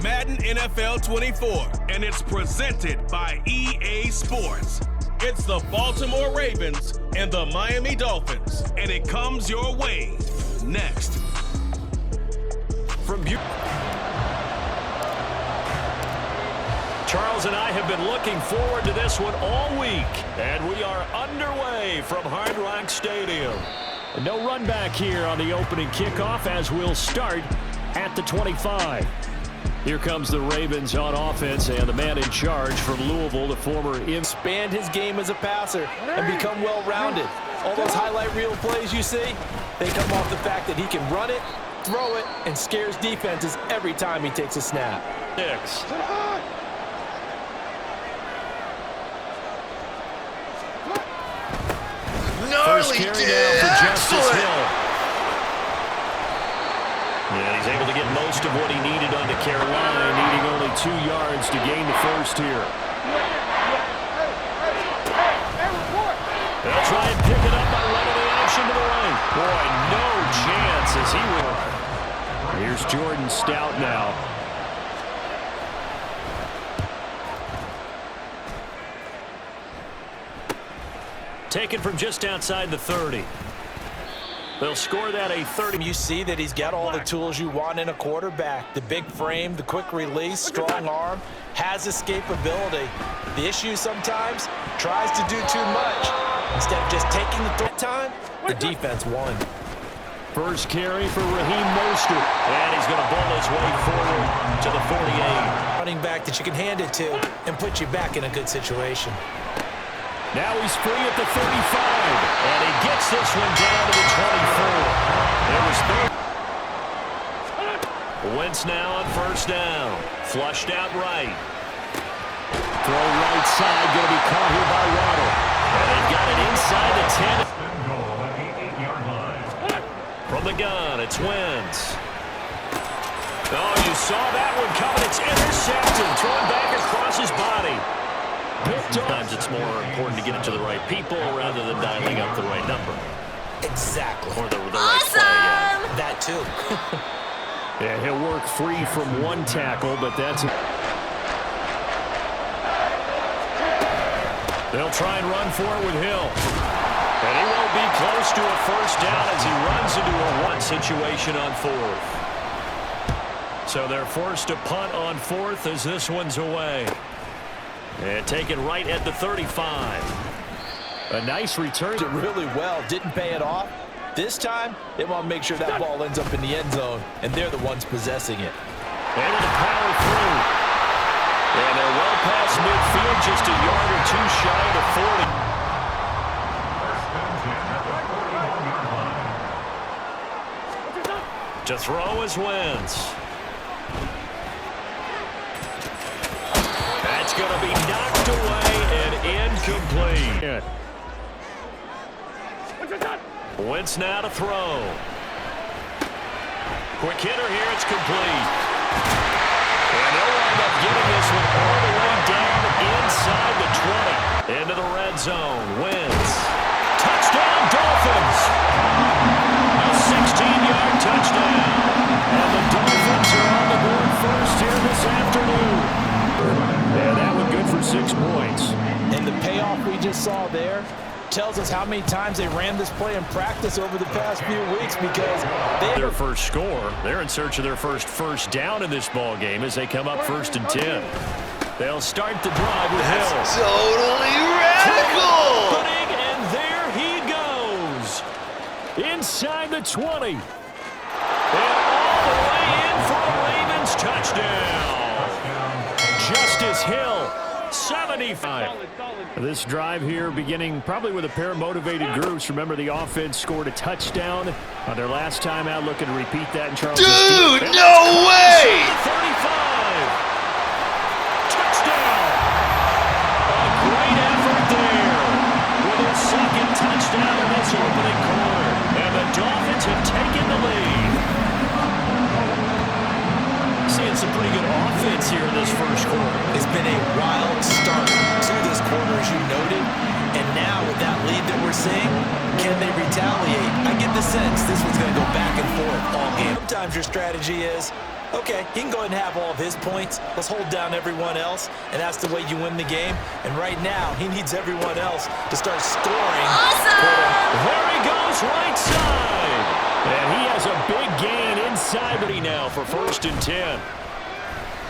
Madden NFL 24, and it's presented by EA Sports. It's the Baltimore Ravens and the Miami Dolphins, and it comes your way next. From Charles and I have been looking forward to this one all week, and we are underway from Hard Rock Stadium. No run back here on the opening kickoff as we'll start at the 25. Here comes the Ravens on offense, and the man in charge from Louisville, the former expand his game as a passer and become well-rounded. All those highlight reel plays you see, they come off the fact that he can run it, throw it, and scares defenses every time he takes a snap. Six. First carry now for Justice Hill. And he's able to get most of what he needed onto Carolina, needing only 2 yards to gain the first here. They'll try and pick it up by running the action to the right. Boy, no chance as he will. Here's Jordan Stout now. Taken from just outside the 30. They'll score that a 30. You see that he's got all the tools you want in a quarterback. The big frame, the quick release, strong arm, has escapability. The issue sometimes, tries to do too much. Instead of just taking the time, the defense won. First carry for Raheem Mostert. And he's going to ball his way forward to the 48. Running back that you can hand it to and put you back in a good situation. Now he's free at the 35, and he gets this one down to the 24. It was 30. Wentz now on first down. Flushed out right. Throw right side, going to be caught here by Waddle. And they've got it inside the 10. From the gun, it's Wentz. Oh, you saw that one coming. It's intercepted. Thrown back across his body. Sometimes it's more important to get it to the right people rather than dialing up the right number. Exactly. Or the right play, yeah. That too. Yeah, he'll work free from one tackle, but that's... They'll try and run for it with Hill. And he won't be close to a first down as he runs into a one situation on fourth. So they're forced to punt on fourth as this one's away. And taken right at the 35. A nice return. Did really well. Didn't pay it off. This time, they want to make sure that ball ends up in the end zone, and they're the ones possessing it. Able to power through. And they're well past midfield, just a yard or two shy of the 40. To throw is Wentz. That's going to be knocked away and incomplete. Wentz now to throw. Quick hitter here, it's complete. And they'll wind up getting this one all the way down inside the 20. Into the red zone. Wentz. Touchdown, Dolphins. A 16-yard touchdown. And the Dolphins are on the board first here this afternoon. Yeah, that one good for 6 points. And the payoff we just saw there tells us how many times they ran this play in practice over the past few weeks because their first score. They're in search of their first down in this ball game as they come up 1st and 10. They'll start the drive with Hill. That's totally radical! And there he goes. Inside the 20. And all the way in for a Ravens touchdown. Justice Hill, 75. This drive here beginning probably with a pair of motivated groups. Remember, the offense scored a touchdown on their last time out. Looking to repeat that in Charles. Dude, no way! 35. Touchdown. A great effort there with a second touchdown in this opening quarter. And the Dolphins have taken the lead. Seeing some pretty good offense here in this first quarter. It's been a wild start to this quarter, as you noted. And now with that lead that we're seeing, can they retaliate? I get the sense this one's going to go back and forth all game. Sometimes your strategy is Okay, he can go ahead and have all of his points. Let's hold down everyone else, and that's the way you win the game. And right now, he needs everyone else to start scoring. Awesome! There he goes, right side. And he has a big gain inside now for 1st and 10.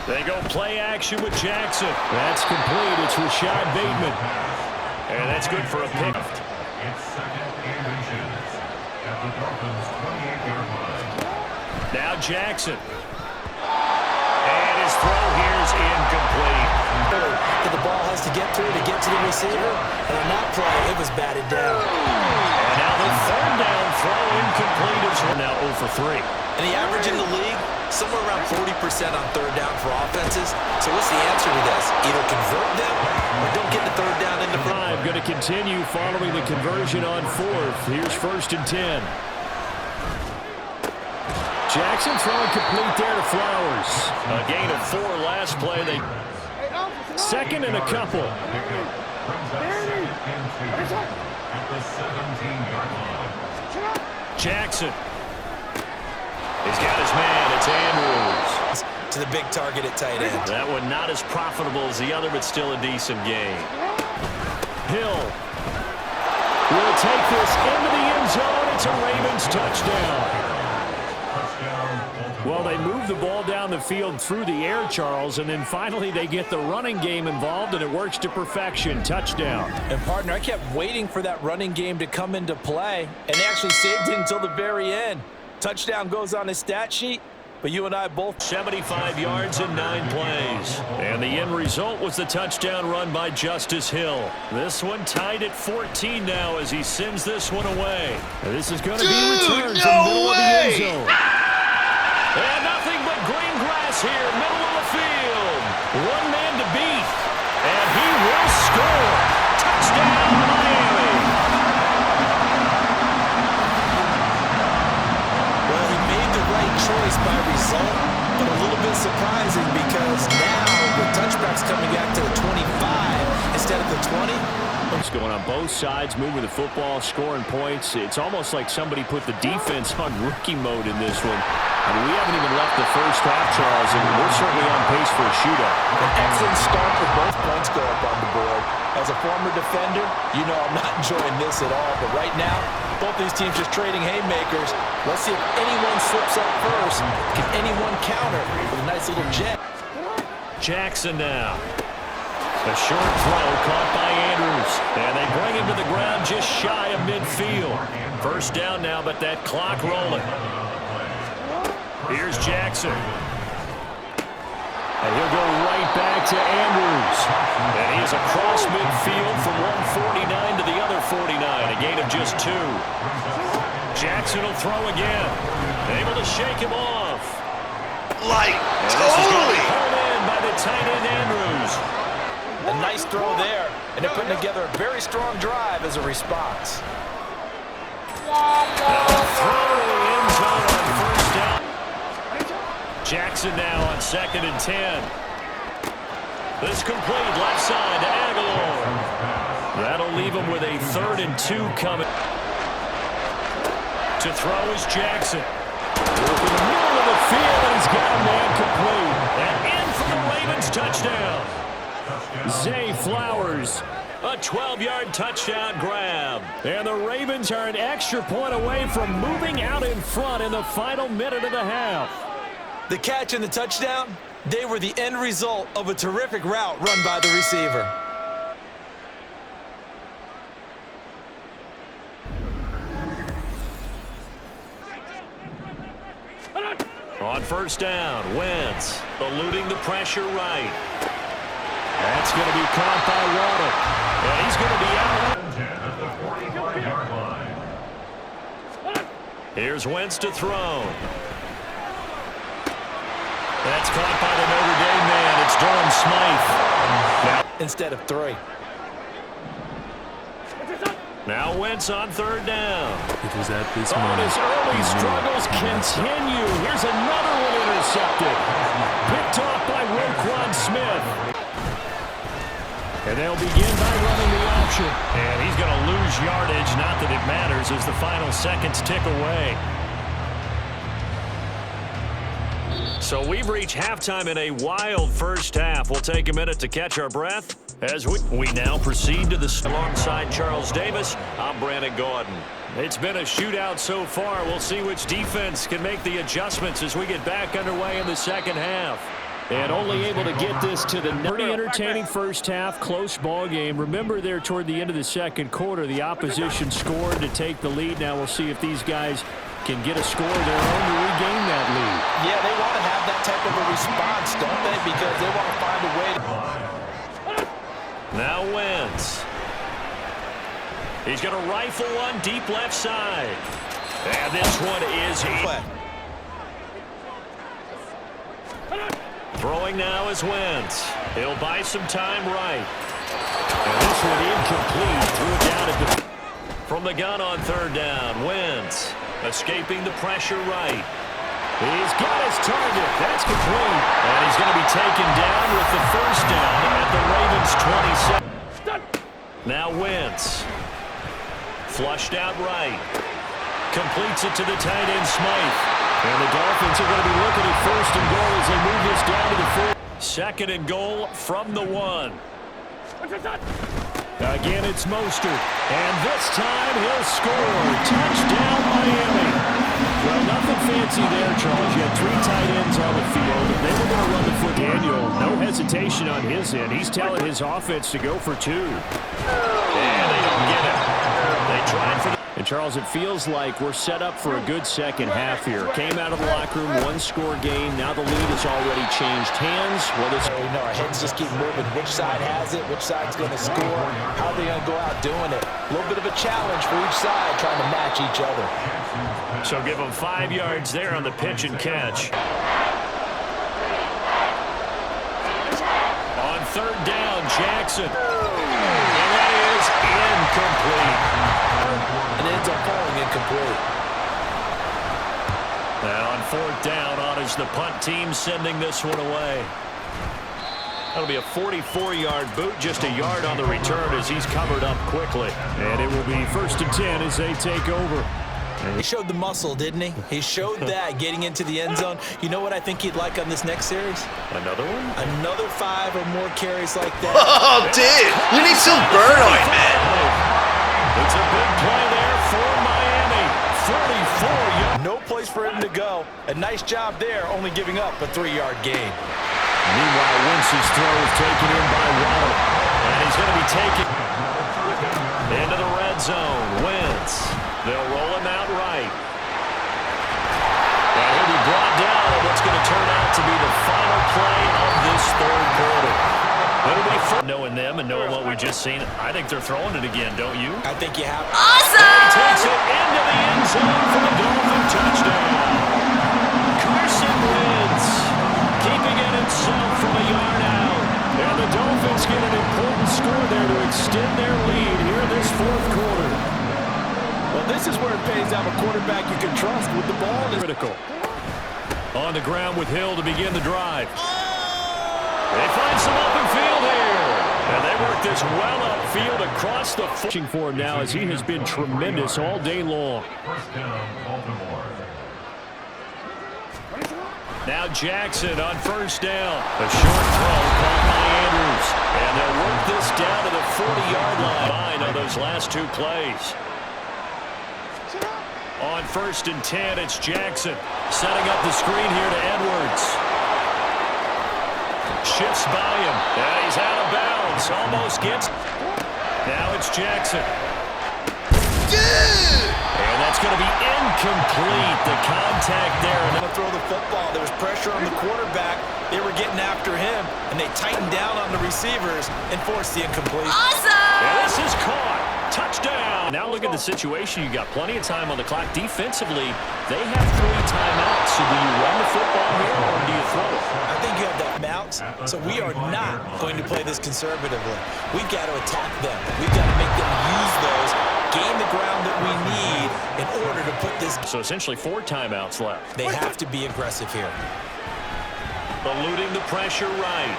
They go play action with Jackson. That's complete. It's Rashad Bateman. And that's good for a pick. Now Jackson. And his throw here is incomplete. The ball has to get through to get to the receiver. And on that play, it was batted down. And now the 3rd down throw incomplete. It's now 0 for 3. And the average in the league, somewhere around 40% on 3rd down for offenses. So what's the answer to this? Either convert them or don't get the 3rd down into drive. Going to continue following the conversion on 4th. Here's 1st and 10. Jackson throwing complete there to Flowers. A gain of 4 last play. They 2nd and a couple. Jackson. He's got his man. It's Andrews. To the big target at tight end. That one not as profitable as the other, but still a decent game. Hill will take this into the end zone. It's a Ravens touchdown. Well, they move the ball down the field through the air, Charles, and then finally they get the running game involved, and it works to perfection. Touchdown. And, partner, I kept waiting for that running game to come into play, and they actually saved it until the very end. Touchdown goes on the stat sheet, but you and I both 75 yards in 9 plays. And the end result was the touchdown run by Justice Hill. This one tied at 14 now as he sends this one away. And this is going to be returned to the middle of the end zone. And nothing but green grass here, middle of the field. One man to beat, and he will score. Touchdown, Miami. Well, he made the right choice by result, but a little bit surprising because now the touchback's coming back to the 25 instead of the 20. It's going on both sides, moving the football, scoring points. It's almost like somebody put the defense on rookie mode in this one. I mean, we haven't even left the first half, Charles, and we're certainly on pace for a shootout. An excellent start for both points go up on the board. As a former defender, you know I'm not enjoying this at all. But right now, both these teams just trading haymakers. Let's see if anyone slips up first. Can anyone counter with a nice little jet? Jackson now. A short throw caught by Andrews. And they bring him to the ground just shy of midfield. First down now, but that clock rolling. Here's Jackson. And he'll go right back to Andrews. And he is across midfield from 149 to the other 49. A gain of just 2. Jackson will throw again. Able to shake him off. Like, and this is going to be held in by the tight end Andrews. A nice throw there, and they're putting together a very strong drive as a response. Throw to the end zone on first down. Jackson now on 2nd and 10. This complete left side to Aguilar. That'll leave him with a 3rd and 2 coming. To throw is Jackson. In the middle of the field, and he's got a man complete. And in for the Ravens touchdown. Zay Flowers, a 12-yard touchdown grab. And the Ravens are an extra point away from moving out in front in the final minute of the half. The catch and the touchdown, they were the end result of a terrific route run by the receiver. On first down, Wentz eluding the pressure right. That's going to be caught by Waddle. And he's going to be out. Here's Wentz to throw. That's caught by the Notre Dame man. It's Durham Smythe. Now, instead of 3. now Wentz on 3rd down. It was at this Oh, moment. his early struggles continue. Here's another one intercepted. Picked off by Roquan Smith. And they'll begin by running the option. And he's going to lose yardage. Not that it matters as the final seconds tick away. So we've reached halftime in a wild first half. We'll take a minute to catch our breath as we now proceed to the alongside Charles Davis. I'm Brandon Gordon. It's been a shootout so far. We'll see which defense can make the adjustments as we get back underway in the second half. And only able to get this to the net. Pretty entertaining first half, close ball game. Remember there toward the end of the second quarter, the opposition scored to take the lead. Now we'll see if these guys can get a score of their own to regain that lead. Yeah, they want to have that type of a response, don't they? Because they want to find a way to... Now Wentz. He's going to rifle one deep left side. And this one is... Throwing now is Wentz. He'll buy some time right. And this one incomplete. Threw it down at the... From the gun on third down, Wentz escaping the pressure right. He's got his target. That's complete. And he's going to be taken down with the first down at the Ravens' 27. Now Wentz. Flushed out right. Completes it to the tight end, Smythe. And the Dolphins are going to be looking at first and goal as they move this down to the 4. Second and goal from the 1. Again, it's Mostert. And this time he'll score. Touchdown, Miami. Well, nothing fancy there, Charles. You had 3 tight ends on the field. They were going to run the foot. Daniel, no hesitation on his end. He's telling his offense to go for 2. And they don't get it. They tried for the... And, Charles, it feels like we're set up for a good second half here. Came out of the locker room, 1-score game. Now the lead has already changed hands. Well, it's... You know, our heads just keep moving. Which side has it? Which side's going to score? How are they going to go out doing it? A little bit of a challenge for each side, trying to match each other. So give them 5 yards there on the pitch and catch. On third down, Jackson. And that is incomplete. And it ends up falling incomplete. Now on fourth down, on is the punt team sending this one away. That'll be a 44-yard boot, just a yard on the return as he's covered up quickly. And it will be 1st and 10 as they take over. He showed the muscle, didn't he? He showed that getting into the end zone. You know what I think he'd like on this next series? Another one? Another 5 or more carries like that. Oh, dude, you need some burn on it, man. It's a big play there for Miami. 44 yards. No place for him to go. A nice job there, only giving up a 3-yard gain. Meanwhile, Wentz's throw is taken in by Waddle. And he's going to be taken into the red zone. Wentz. They'll roll him out right. And he'll be brought down on what's going to turn out to be the final play of this third quarter. It'll be fun knowing them and knowing what we've just seen. I think they're throwing it again, don't you? I think you have. Awesome! He takes it into the end zone for the Dolphin touchdown. Carson Wentz keeping it himself from a yard out. And the Dolphins get an important score there to extend their lead here in this fourth quarter. Well, this is where it pays to have a quarterback you can trust with the ball. Critical. On the ground with Hill to begin the drive. They find some open field here. And they work this well upfield across the field. Pushing for him now as he has been tremendous all day long. Now Jackson on first down. A short throw caught by Andrews. And they'll work this down to the 40-yard line. Fine on those last 2 plays. On 1st and 10, it's Jackson setting up the screen here to Edwards. Shifts by him, and he's out of bounds. Almost gets. Now it's Jackson. And that's going to be incomplete. The contact there. And to throw the football. There was pressure on the quarterback. They were getting after him, and they tightened down on the receivers and forced the incomplete. Awesome! And this is caught. Touchdown! Now look at the situation. You got plenty of time on the clock. Defensively, they have 3 timeouts. So do you run the football here or do you throw it? I think you have that bounce. So we are not going to play this conservatively. We've got to attack them. We've got to make them use those, gain the ground that we need in order to put this. So essentially 4 timeouts left. They have to be aggressive here. Eluding the pressure right.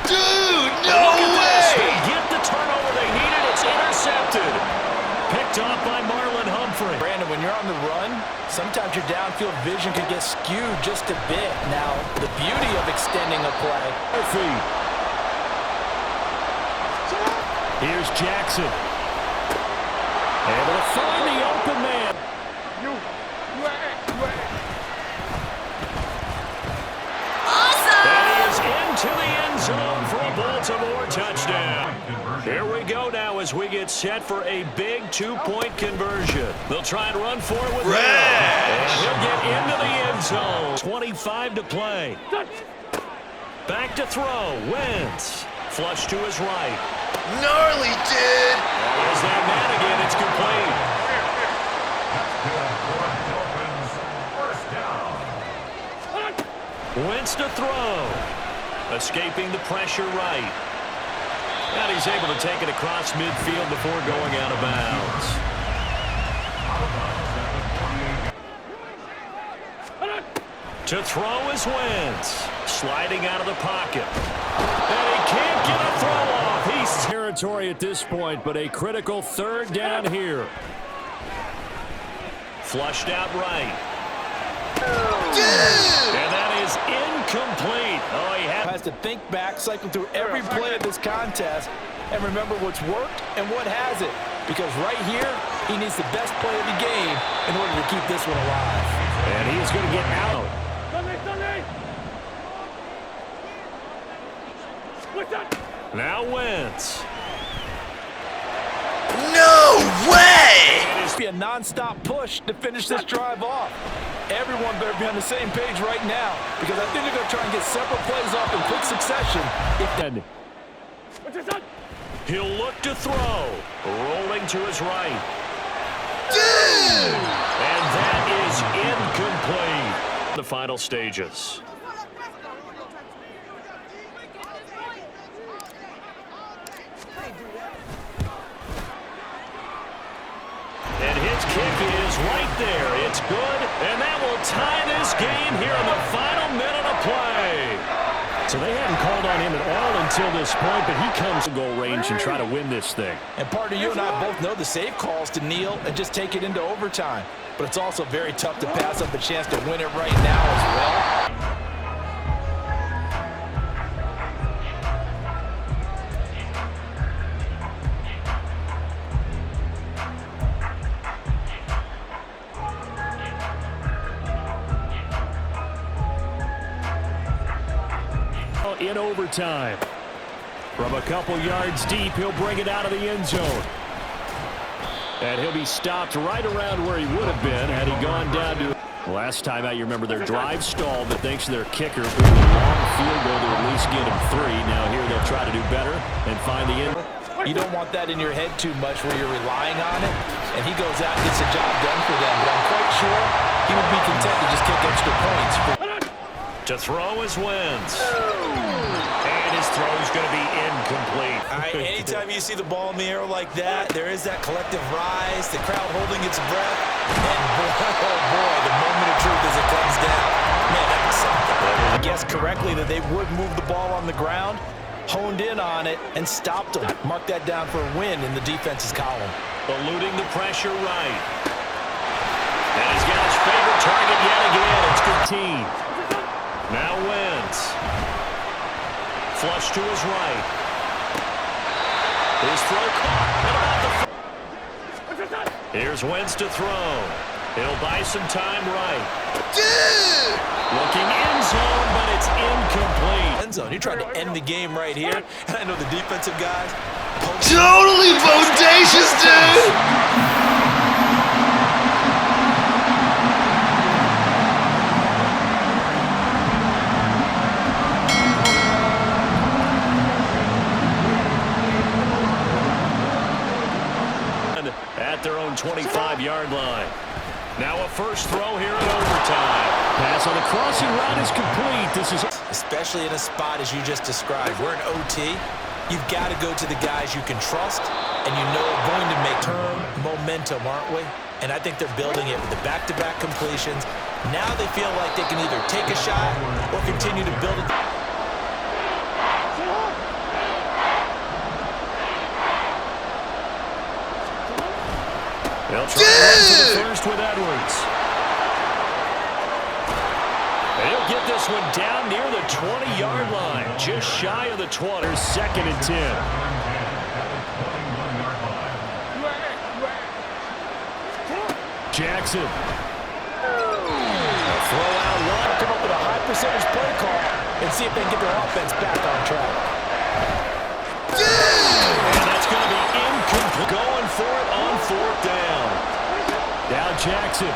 Dude, no way! They get the turnover they needed. It's intercepted. picked off by Marlon Humphrey. Brandon, when you're on the run, sometimes your downfield vision can get skewed just a bit. Now, the beauty of extending a play. Here's Jackson. Able to find the open man. Awesome! And he is into the end zone for a Baltimore touchdown. Here we go now as we get set for a big two-point conversion. They'll try and run for it with Hill. And he'll get into the end zone. 25 to play. Back to throw. Wentz. Flush to his right. Gnarly, dude. There's that man again. It's complete. Wentz to throw. Escaping the pressure right. And he's able to take it across midfield before going out of bounds. To throw is Wentz. Sliding out of the pocket. And he can't get a throw off. He's territory at this point, but a critical third down here. Flushed out right. And that is incomplete. Oh, he has to think back, cycle through every play of this contest, and remember what's worked and what hasn't. Because right here, he needs the best play of the game in order to keep this one alive. And he's going to get out. Now Wentz. No way! It is be a non-stop push to finish this drive off. Everyone better be on the same page right now, because I think they're going to try and get several plays off in quick succession. He'll look to throw. Rolling to his right. And that is incomplete. The final stages. And his kick is right there. It's good, and that will tie this game here in the final minute of play. So they hadn't called on him at all until this point, but he comes to goal range and try to win this thing. And partner, you and I both know the safe calls to kneel and just take it into overtime. But it's also very tough to pass up a chance to win it right now as well. In overtime. From a couple yards deep, he'll bring it out of the end zone. And he'll be stopped right around where he would have been had he gone down to... Last time out, you remember their drive stalled, but thanks to their kicker, being a long field goal to at least get him 3. Now here they'll try to do better and find the end. You don't want that in your head too much where you're relying on it, and he goes out and gets the job done for them. But I'm quite sure he would be content to just kick extra points. To throw is Wentz. And his throw is going to be incomplete. All right, anytime you see the ball in the air like that, there is that collective rise, the crowd holding its breath, and boy, oh boy, the moment of truth as it comes down. Man, that was something. I guessed correctly that they would move the ball on the ground, honed in on it, and stopped them. Mark that down for a win in the defense's column. Eluding the pressure right. And he's got his favorite target yet again. It's good team. Now Wentz. Flush to his right. His throw caught. Here's Wentz to throw. He'll buy some time right. Looking end zone, but it's incomplete. End zone. You're trying to end the game right here. And I know the defensive guys. Totally bodacious, dude! At their own 25-yard line. Now a first throw here in overtime. Pass on the crossing route is complete. This is especially in a spot as you just described. We're in OT. You've got to go to the guys you can trust, and you know are going to make term momentum, aren't we? And I think they're building it with the back-to-back completions. Now they feel like they can either take a shot or continue to build it. They'll try to run to the first with Edwards. He'll get this one down near the 20-yard line, just shy of the 20. 2nd and 10. Jackson. Throw out one, come up with a high percentage play call, and see if they can get their offense back on track. And that's going to be incomplete. Going for it on 4th down. Now Jackson.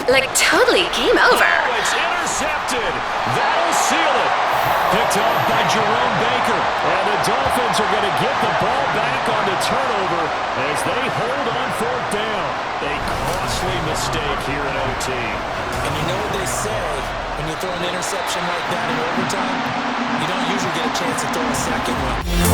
Like, totally game over. Oh, it's intercepted. That'll seal it. Picked off by Jerome Baker. And the Dolphins are going to get the ball back on the turnover as they hold on 4th down. A costly mistake here in OT. And you know what they say, when you throw an interception like that in overtime, you don't usually get a chance to throw a second one.